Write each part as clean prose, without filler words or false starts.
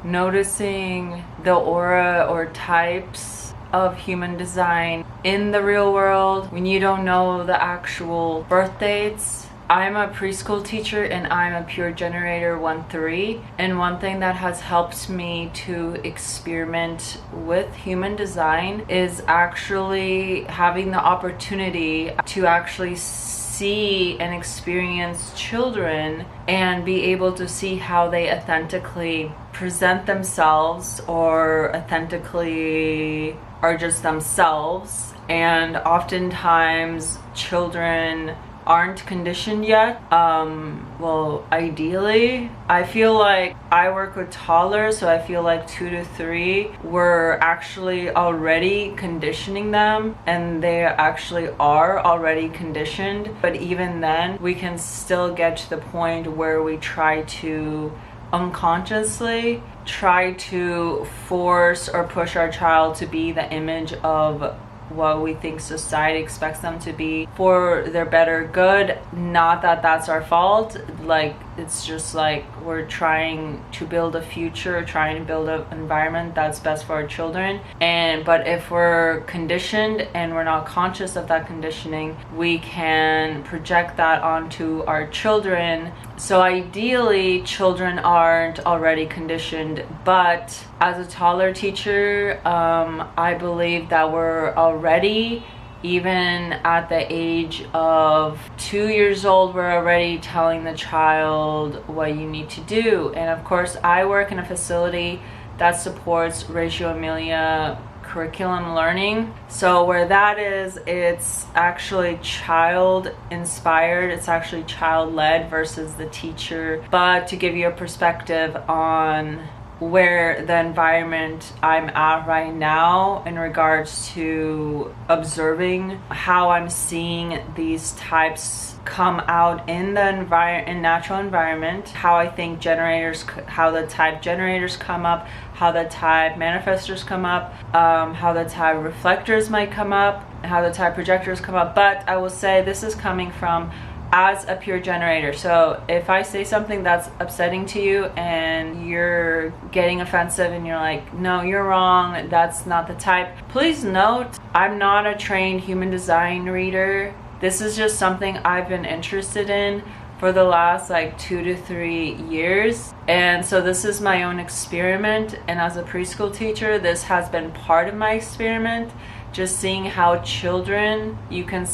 noticing the aura or types of human design in the real world when you don't know the actual birth dates. I'm a preschool teacher and I'm a pure generator 1-3, and one thing that has helped me to experiment with human design is actually having the opportunity to actually see and experience children and be able to see how they authentically present themselves or authentically are just themselves. And oftentimes children aren't conditioned yet. Well, ideally, I feel like I work with toddlers, so I feel like 2 to 3, we're actually already conditioning them, and they actually are already conditioned. But even then, we can still get to the point where we try to unconsciously try to force or push our child to be the image of what we think society expects them to be for their better good. Not that that's our fault, like it's just like we're trying to build a future, trying to build an environment that's best for our children. But if we're conditioned and we're not conscious of that conditioning, we can project that onto our children. So ideally children aren't already conditioned, but as a toddler teacher, I believe that we're already, even at the age of 2 years old, we're already telling the child what you need to do. And of course, I work in a facility that supports Reggio Emilia curriculum learning. So where that is, it's actually child inspired, it's actually child led versus the teacher. But to give you a perspective on where the environment I'm at right now in regards to observing how I'm seeing these types come out in the natural environment, how I think how the type generators come up, how the type manifestors come up, how the type reflectors might come up, how the type projectors come up. But I will say this is coming from as a pure generator. So if I say something that's upsetting to you and you're getting offensive and you're like, no, you're wrong, that's not the type, please note, I'm not a trained human design reader. This is just something I've been interested in for the last like 2 to 3 years. And so this is my own experiment. And as a preschool teacher, this has been part of my experiment. Just seeing how children, you can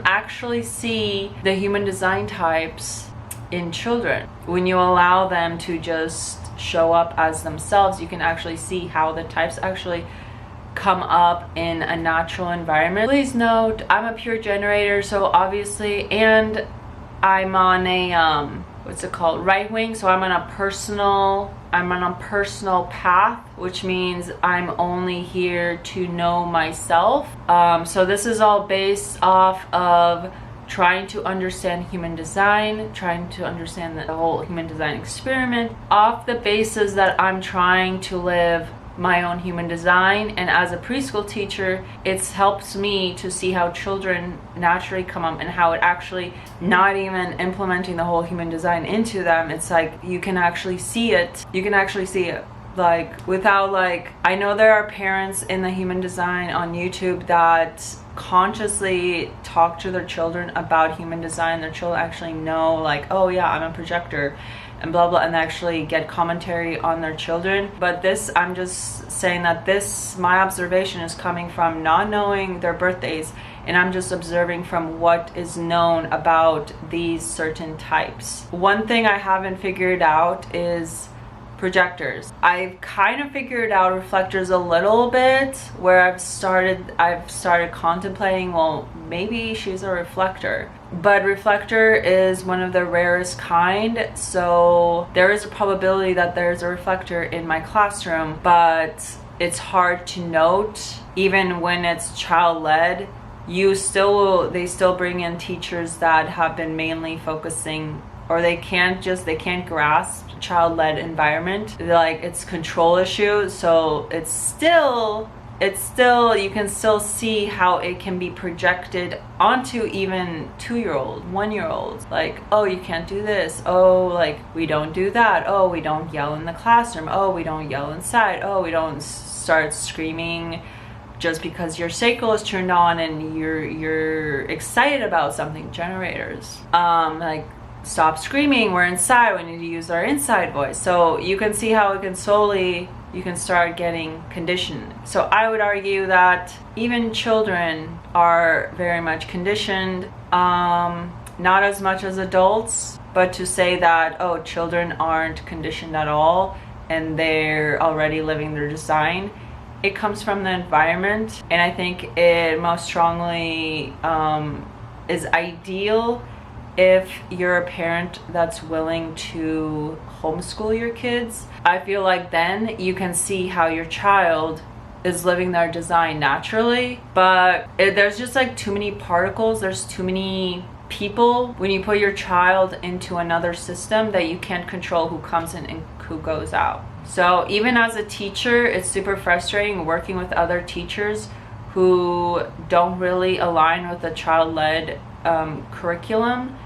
actually see the human design types in children. When you allow them to just show up as themselves, you can actually see how the types actually come up in a natural environment. Please note, I'm a pure generator, so obviously, and I'm on a what's it called, right wing, so I'm on a personal path, which means I'm only here to know myself. So this is all based off of trying to understand human design, trying to understand the whole human design experiment, off the basis that I'm trying to live my own human design. And as a preschool teacher, it's helped me to see how children naturally come up and how it actually, not even implementing the whole human design into them, it's like you can actually see it. Like without, like, I know there are parents in the human design on YouTube that consciously talk to their children about human design. Their children actually know, like, oh yeah, I'm a projector and blah blah, and actually get commentary on their children. But this, I'm just saying that this, my observation is coming from not knowing their birthdays, and I'm just observing from what is known about these certain types. One thing I haven't figured out is projectors. I've kind of figured out reflectors a little bit, where I've started contemplating, well, maybe she's a reflector. But reflector is one of the rarest kind, so there is a probability that there's a reflector in my classroom, but it's hard to note. Even when it's child-led, they still bring in teachers that have been mainly focusing, or they can't grasp child-led environment. Like, it's control issue, so it's still it's still, you can still see how it can be projected onto even 2-year-old, 1-year-olds. Like, oh, you can't do this. Oh, like, we don't do that. Oh, we don't yell in the classroom. Oh, we don't yell inside. Oh, we don't start screaming just because your cycle is turned on and you're excited about something. Generators, like, stop screaming, we're inside, we need to use our inside voice. So you can see how it can slowly, you can start getting conditioned. So I would argue that even children are very much conditioned, not as much as adults, but to say that, oh, children aren't conditioned at all and they're already living their design, it comes from the environment. And I think it most strongly is ideal if you're a parent that's willing to homeschool your kids. I feel like then you can see how your child is living their design naturally. But there's just like too many particles, there's too many people when you put your child into another system that you can't control who comes in and who goes out. So even as a teacher, it's super frustrating working with other teachers who don't really align with the child-led curriculum,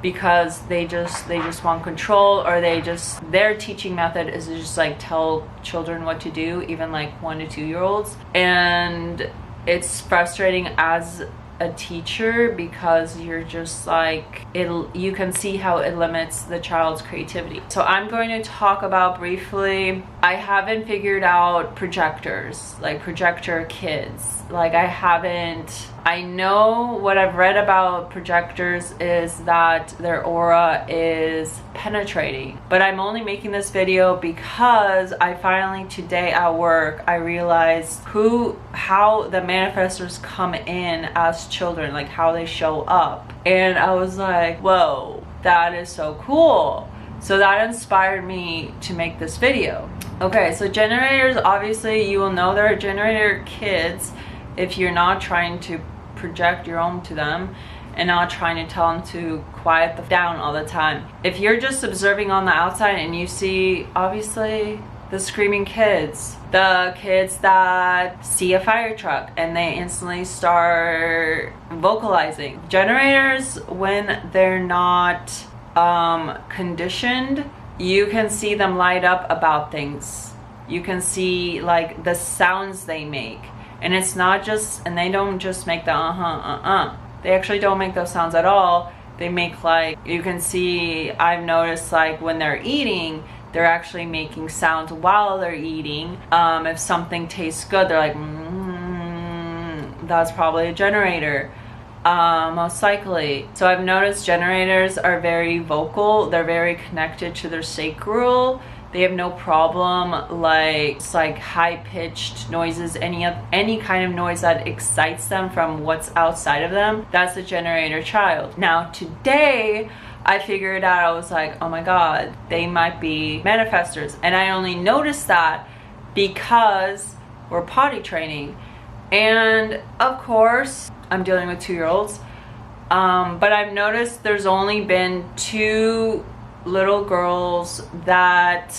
because they just want control, or their teaching method is to just like tell children what to do, even like 1 to 2-year-olds. And it's frustrating as a teacher because you're just like, you can see how it limits the child's creativity. So I'm going to talk about briefly, I haven't figured out projectors, like projector kids. Like I know what I've read about projectors is that their aura is penetrating, but I'm only making this video because I finally today at work, I realized how the manifestors come in as children, like how they show up. And I was like, whoa, that is so cool. So that inspired me to make this video. Okay, so generators, obviously you will know they're generator kids if you're not trying to project your own to them and not trying to tell them to quiet down all the time. If you're just observing on the outside and you see, obviously, the screaming kids, the kids that see a fire truck and they instantly start vocalizing. Generators, when they're not conditioned, you can see them light up about things. You can see like the sounds they make. And it's not just, and they don't just make the They actually don't make those sounds at all. They make like, you can see, I've noticed like when they're eating, they're actually making sounds while they're eating. If something tastes good, they're like, that's probably a generator, most likely. So I've noticed generators are very vocal. They're very connected to their sacral. They have no problem like high-pitched noises, any kind of noise that excites them from what's outside of them. That's a generator child. Now today I figured out, I was like, oh my god, they might be manifestors. And I only noticed that because we're potty training. And of course, I'm dealing with 2-year-olds. But I've noticed there's only been 2 little girls that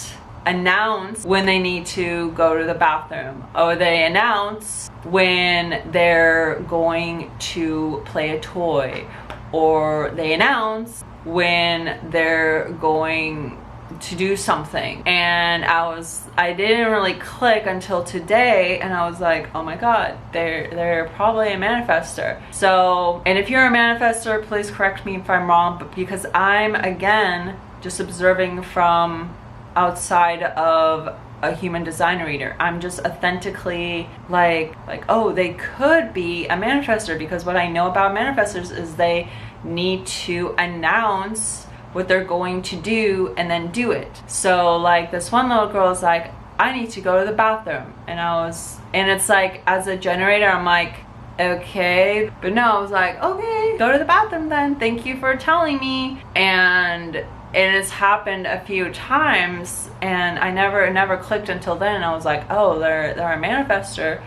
announce when they need to go to the bathroom, or they announce when they're going to play a toy, or they announce when they're going to do something. And I didn't really click until today, and I was like, oh my god, they're probably a manifestor. So, and if you're a manifestor, please correct me if I'm wrong, but because I'm again just observing from outside of a human design reader, I'm just authentically like, oh, they could be a manifestor, because what I know about manifestors is they need to announce what they're going to do and then do it. So like this one little girl is like, I need to go to the bathroom, and it's like, as a generator, I'm like, okay, but no, I was like, okay, go to the bathroom then, thank you for telling me. And it's happened a few times, and I never clicked until then. I was like, oh, they're a manifestor,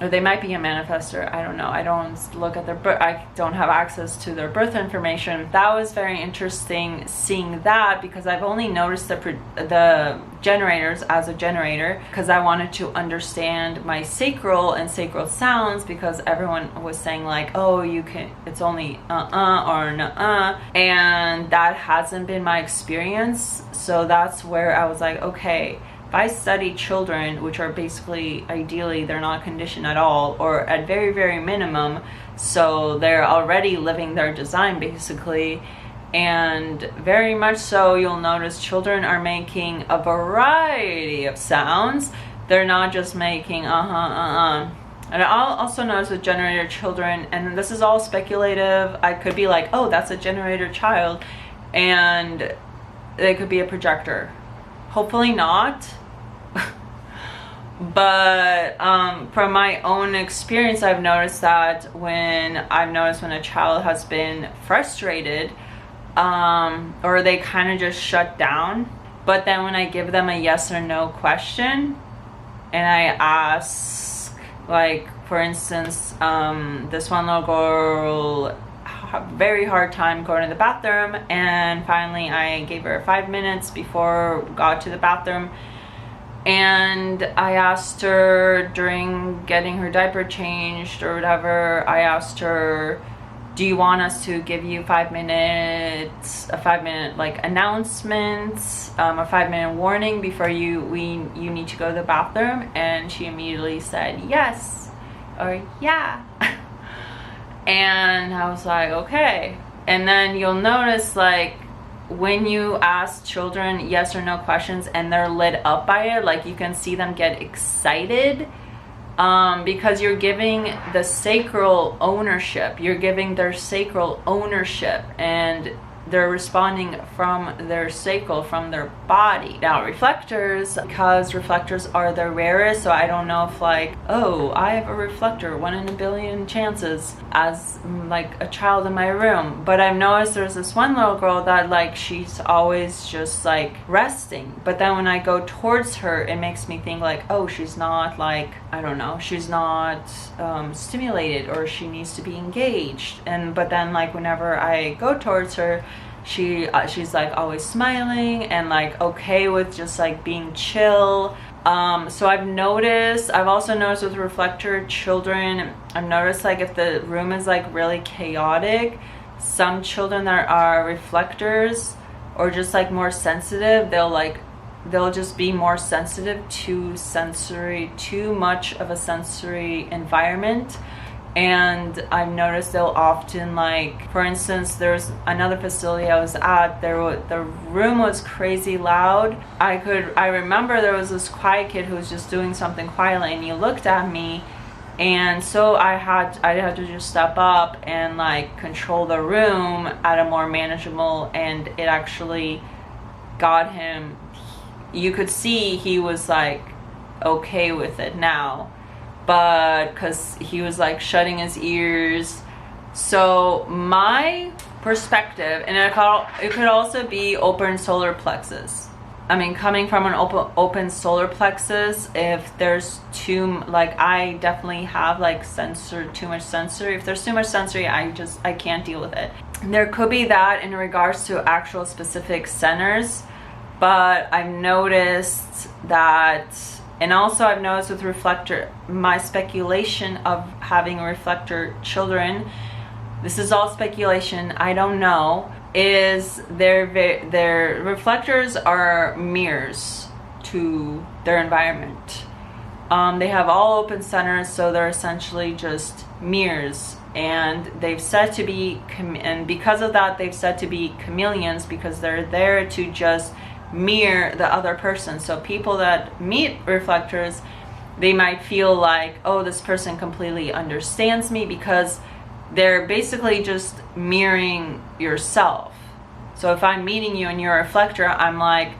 or they might be a manifestor. I don't know. I don't look at their birth. I don't have access to their birth information. That was very interesting seeing that, because I've only noticed the generators as a generator, because I wanted to understand my sacral and sacral sounds, because everyone was saying like, oh, you can, it's only or nuh-uh, and that hasn't been my experience. So that's where I was like, okay, if I study children, which are basically, ideally, they're not conditioned at all, or at very, very minimum, so they're already living their design basically, and very much so, you'll notice children are making a variety of sounds. They're not just making And I'll also notice with generator children, and this is all speculative, I could be like, oh, that's a generator child, and they could be a projector. Hopefully not. But from my own experience, I've noticed that when a child has been frustrated, or they kind of just shut down, but then when I give them a yes or no question, and I ask, like, for instance, this one little girl, very hard time going to the bathroom, and finally I gave her 5 minutes before we got to the bathroom, and I asked her during getting her diaper changed or whatever, I asked her, do you want us to give you 5 minutes, a 5-minute like announcements, a 5-minute warning before you need to go to the bathroom? And she immediately said yes, or yeah. And I was like, okay. And then you'll notice, like, when you ask children yes or no questions and they're lit up by it, like, you can see them get excited, because you're giving the sacral ownership. You're giving their sacral ownership, and they're responding from their sacral, from their body. Now reflectors, because reflectors are the rarest, so I don't know if like, oh, I have a reflector, 1 in a billion chances, as like a child in my room. But I've noticed there's this one little girl that like, she's always just like resting, but then when I go towards her, it makes me think like, oh, she's not like, I don't know, she's not stimulated, or she needs to be engaged. And but then like whenever I go towards her, she's like always smiling and like okay with just like being chill. So I've also noticed with reflector children, I've noticed like if the room is like really chaotic, some children that are reflectors or just like more sensitive, they'll just be more sensitive to too much of a sensory environment. And I've noticed they'll often, like, for instance, there's another facility I was at, the room was crazy loud. I remember there was this quiet kid who was just doing something quietly, and he looked at me, and so I had to just step up and like control the room at a more manageable, and it actually got him. You could see he was like okay with it now, but because he was like shutting his ears. So my perspective, and it could also be open solar plexus. I mean, coming from an open solar plexus, if there's I definitely have like too much sensory. If there's too much sensory, I can't deal with it. There could be that in regards to actual specific centers, but I've noticed that. And also I've noticed with reflector, my speculation of having reflector children, this is all speculation, I don't know, is their reflectors are mirrors to their environment. They have all open centers, so they're essentially just mirrors. And they've said to be, and because of that, they've said to be chameleons, because they're there to just mirror the other person. So people that meet reflectors, they might feel like, oh, this person completely understands me, because they're basically just mirroring yourself. So if I'm meeting you and you're a reflector, I'm like,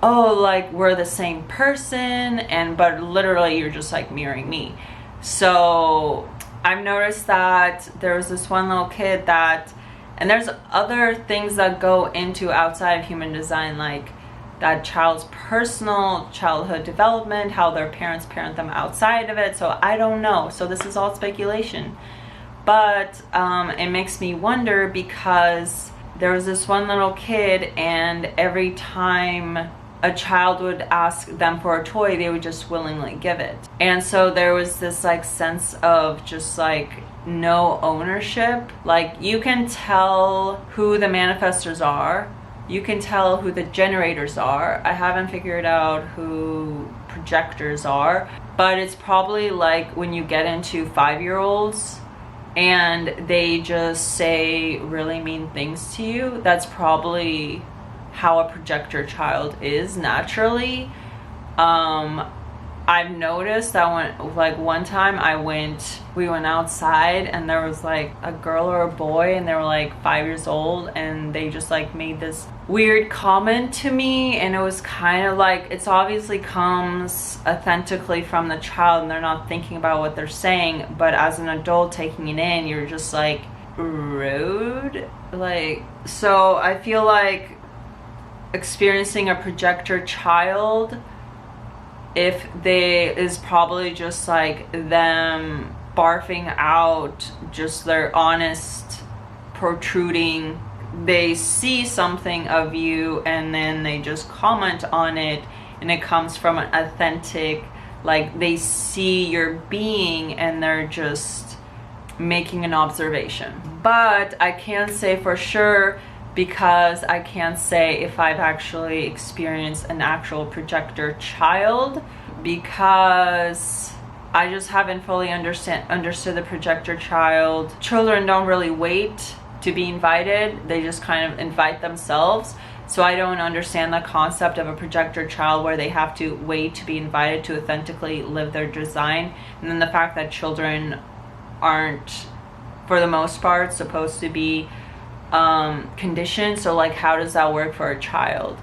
oh, like we're the same person, but literally you're just like mirroring me. So I've noticed that there was this one little kid and there's other things that go into outside of human design, like that child's personal childhood development, how their parents parent them outside of it. So I don't know. So this is all speculation. But it makes me wonder, because there was this one little kid, and every time a child would ask them for a toy, they would just willingly give it. And so there was this like sense of just like no ownership. Like you can tell who the manifestors are, you can tell who the generators are. I haven't figured out who projectors are, but it's probably like when you get into 5-year-olds and they just say really mean things to you, that's probably how a projector child is naturally. I've noticed that when, like one time we went outside and there was like a girl or a boy and they were like 5 years old and they just like made this weird comment to me, and it was kind of like, it's obviously comes authentically from the child and they're not thinking about what they're saying, but as an adult taking it in, you're just like, rude. Like, so I feel like experiencing a projector child, if they is probably just like them barfing out just their honest protruding, they see something of you and then they just comment on it, and it comes from an authentic, like they see your being and they're just making an observation. But I can't say for sure, because I can't say if I've actually experienced an actual projector child, because I just haven't fully understood the projector child. Children don't really wait to be invited, they just kind of invite themselves. So I don't understand the concept of a projector child where they have to wait to be invited to authentically live their design. And then the fact that children aren't, for the most part, supposed to be conditioned. So like, how does that work for a child?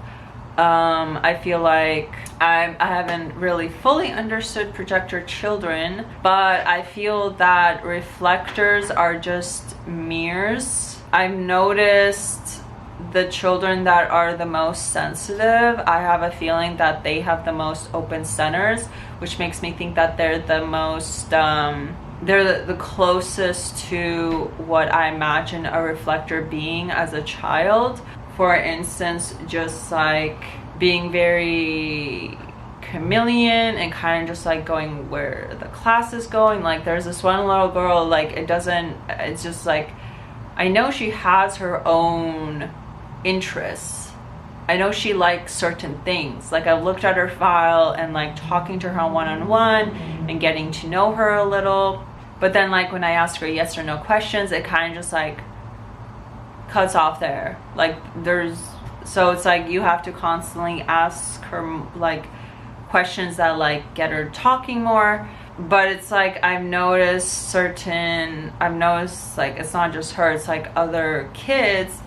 I feel like I haven't really fully understood projector children, but I feel that reflectors are just mirrors. I've noticed the children that are the most sensitive, I have a feeling that they have the most open centers, which makes me think that they're the most they're the closest to what I imagine a reflector being as a child. For instance, just like being very chameleon and kind of just like going where the class is going. Like there's this one little girl, like it's just like, I know she has her own interests. I know she likes certain things. Like I've looked at her file and like talking to her one-on-one and getting to know her a little. But then like when I ask her yes or no questions, it kind of just like cuts off there. Like so it's like you have to constantly ask her like questions that like get her talking more. But it's like I've noticed like it's not just her, it's like other kids,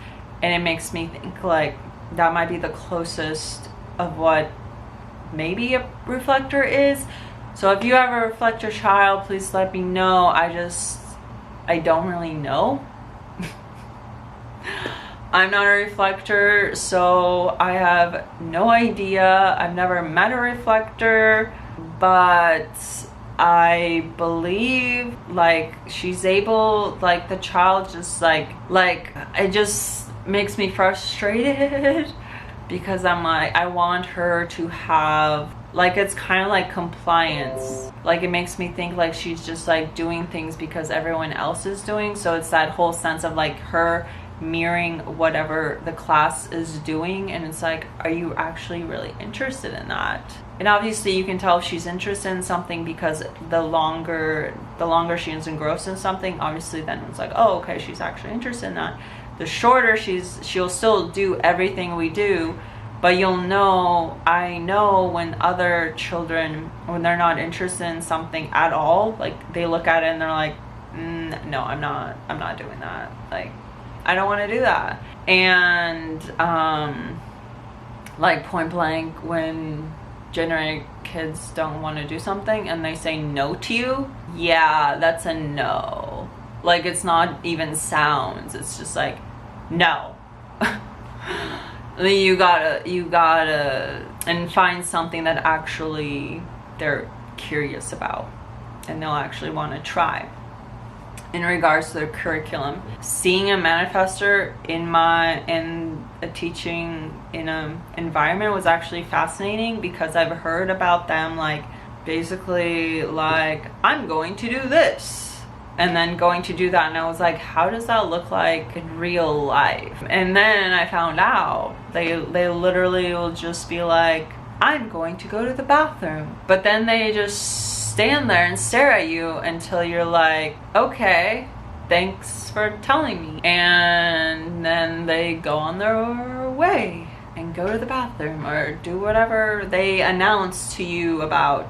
and it makes me think like that might be the closest of what maybe a reflector is. So if you have a reflector child, please let me know. I don't really know. I'm not a reflector, so I have no idea. I've never met a reflector, but I believe like she's able, like the child just like it just makes me frustrated because I'm like, I want her to have, like, it's kind of like compliance. Like it makes me think like she's just like doing things because everyone else is doing. So it's that whole sense of like her mirroring whatever the class is doing, and it's like, are you actually really interested in that? And obviously you can tell if she's interested in something because the longer she is engrossed in something, obviously then it's like, oh okay, she's actually interested in that. The shorter she'll still do everything we do, but I know when other children, when they're not interested in something at all, like they look at it and they're like, no, I'm not doing that. Like, I don't want to do that. And like point blank, when generic kids don't want to do something and they say no to you, yeah, that's a no. Like it's not even sounds, it's just like no. You gotta and find something that actually they're curious about and they'll actually want to try. In regards to their curriculum, seeing a manifestor in teaching in an environment was actually fascinating, because I've heard about them like basically like, I'm going to do this, and then going to do that, and I was like, how does that look like in real life? And then I found out they literally will just be like, I'm going to go to the bathroom, but then they just stand there and stare at you until you're like, okay, thanks for telling me, and then they go on their way and go to the bathroom or do whatever they announce to you about